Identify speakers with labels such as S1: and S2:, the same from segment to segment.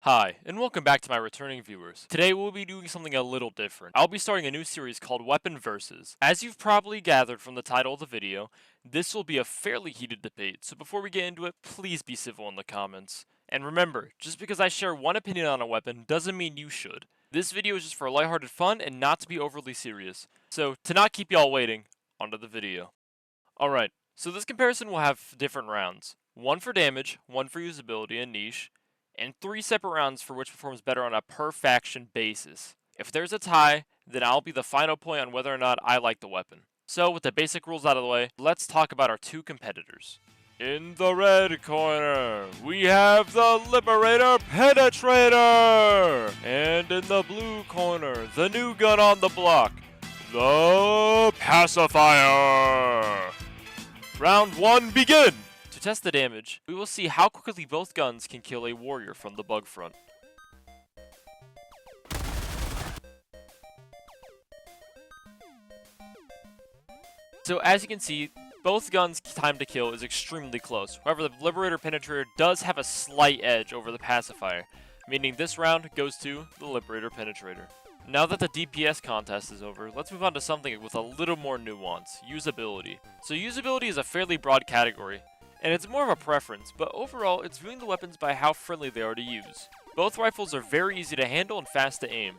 S1: Hi, and welcome back to my returning viewers. Today we'll be doing something a little different. I'll be starting a new series called Weapon Versus. As you've probably gathered from the title of the video, this will be a fairly heated debate, so before we get into it, please be civil in the comments. And remember, just because I share one opinion on a weapon doesn't mean you should. This video is just for lighthearted fun and not to be overly serious. So, to not keep y'all waiting, onto the video. Alright, so this comparison will have different rounds. One for damage, one for usability and niche, and 3 separate rounds for which performs better on a per faction basis. If there's a tie, then I'll be the final point on whether or not I like the weapon. So with the basic rules out of the way, let's talk about our two competitors. In the red corner, we have the Liberator Penetrator! And in the blue corner, the new gun on the block, the Pacifier! Round 1, begin! To test the damage, we will see how quickly both guns can kill a warrior from the bug front. So as you can see, both guns' time to kill is extremely close. However, the Liberator Penetrator does have a slight edge over the Pacifier, meaning this round goes to the Liberator Penetrator. Now that the DPS contest is over, let's move on to something with a little more nuance, usability. So usability is a fairly broad category, and it's more of a preference, but overall it's viewing the weapons by how friendly they are to use. Both rifles are very easy to handle and fast to aim.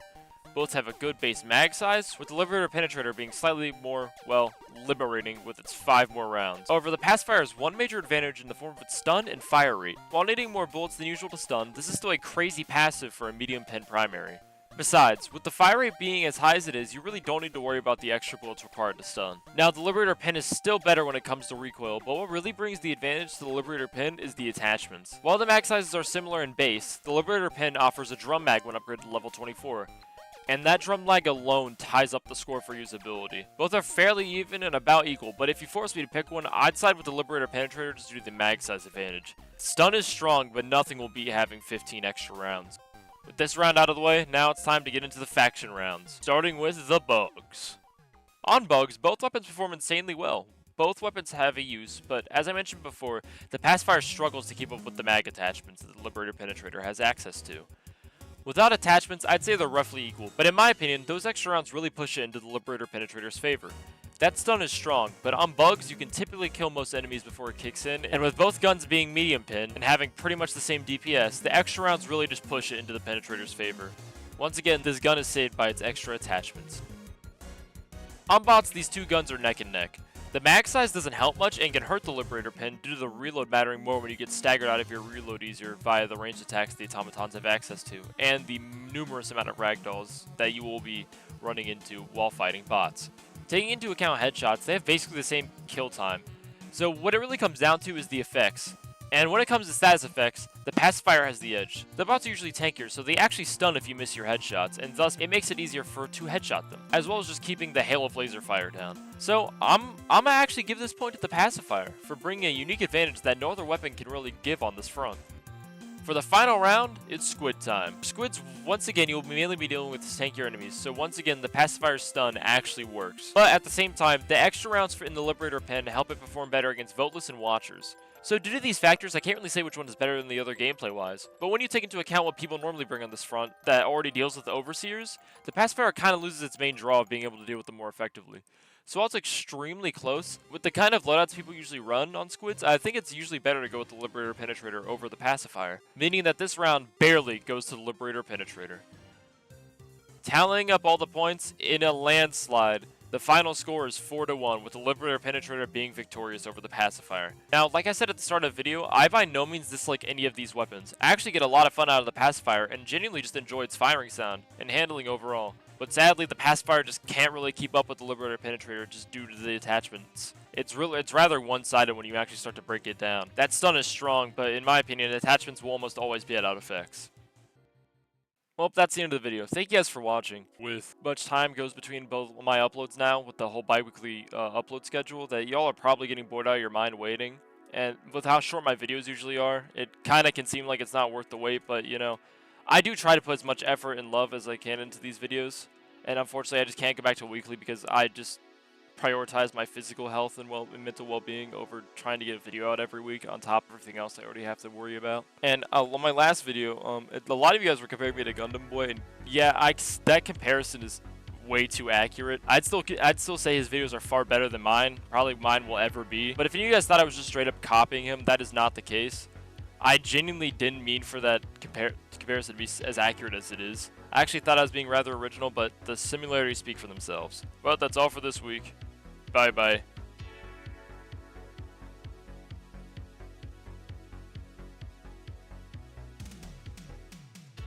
S1: Both have a good base mag size, with the Liberator Penetrator being slightly more, well, liberating with its 5 more rounds. However, the Pacifier has one major advantage in the form of its stun and fire rate. While needing more bullets than usual to stun, this is still a crazy passive for a medium pen primary. Besides, with the fire rate being as high as it is, you really don't need to worry about the extra bullets required to stun. Now, the Liberator Pen is still better when it comes to recoil, but what really brings the advantage to the Liberator Pen is the attachments. While the mag sizes are similar in base, the Liberator Pen offers a drum mag when upgraded to level 24. And that drum lag alone ties up the score for usability. Both are fairly even and about equal, but if you force me to pick one, I'd side with the Liberator Penetrator just due to the mag size advantage. Stun is strong, but nothing will beat having 15 extra rounds. With this round out of the way, now it's time to get into the faction rounds, starting with the bugs. On bugs, both weapons perform insanely well. Both weapons have a use, but as I mentioned before, the Pacifier struggles to keep up with the mag attachments that the Liberator Penetrator has access to. Without attachments, I'd say they're roughly equal, but in my opinion, those extra rounds really push it into the Liberator Penetrator's favor. That stun is strong, but on bugs, you can typically kill most enemies before it kicks in, and with both guns being medium pin and having pretty much the same DPS, the extra rounds really just push it into the Penetrator's favor. Once again, this gun is saved by its extra attachments. On bots, these two guns are neck and neck. The mag size doesn't help much and can hurt the Liberator Pen due to the reload mattering more when you get staggered out of your reload easier via the ranged attacks the automatons have access to, and the numerous amount of ragdolls that you will be running into while fighting bots. Taking into account headshots, they have basically the same kill time. So what it really comes down to is the effects. And when it comes to status effects, the Pacifier has the edge. The bots are usually tankier, so they actually stun if you miss your headshots, and thus it makes it easier to headshot them, as well as just keeping the hail of laser fire down. So I'm gonna actually give this point to the Pacifier for bringing a unique advantage that no other weapon can really give on this front. For the final round, it's Squid time. Squids, once again, you'll mainly be dealing with tankier enemies, so once again, the Pacifier's stun actually works. But at the same time, the extra rounds in the Liberator Pen help it perform better against Voteless and Watchers. So due to these factors, I can't really say which one is better than the other gameplay-wise. But when you take into account what people normally bring on this front that already deals with the Overseers, the Pacifier kind of loses its main draw of being able to deal with them more effectively. So while it's extremely close, with the kind of loadouts people usually run on Squids, I think it's usually better to go with the Liberator Penetrator over the Pacifier, meaning that this round barely goes to the Liberator Penetrator. Tallying up all the points in a landslide, the final score is 4-1, with the Liberator Penetrator being victorious over the Pacifier. Now, like I said at the start of the video, I by no means dislike any of these weapons. I actually get a lot of fun out of the Pacifier, and genuinely just enjoy its firing sound and handling overall. But sadly, the Pacifier just can't really keep up with the Liberator Penetrator just due to the attachments. It's rather one-sided when you actually start to break it down. That stun is strong, but in my opinion, attachments will almost always be at out effects. Well, that's the end of the video. Thank you guys for watching. With much time goes between both my uploads now, with the whole bi-weekly upload schedule, that y'all are probably getting bored out of your mind waiting. And with how short my videos usually are, it kind of can seem like it's not worth the wait, but you know, I do try to put as much effort and love as I can into these videos. And unfortunately, I just can't go back to weekly because prioritize my physical health and mental well-being over trying to get a video out every week on top of everything else I already have to worry about. And on my last video, a lot of you guys were comparing me to Gundam Boy, and yeah, that comparison is way too accurate. I'd still say his videos are far better than mine. Probably mine will ever be. But if any of you guys thought I was just straight up copying him, that is not the case. I genuinely didn't mean for that comparison to be as accurate as it is. I actually thought I was being rather original, but the similarities speak for themselves. But that's all for this week. Bye bye.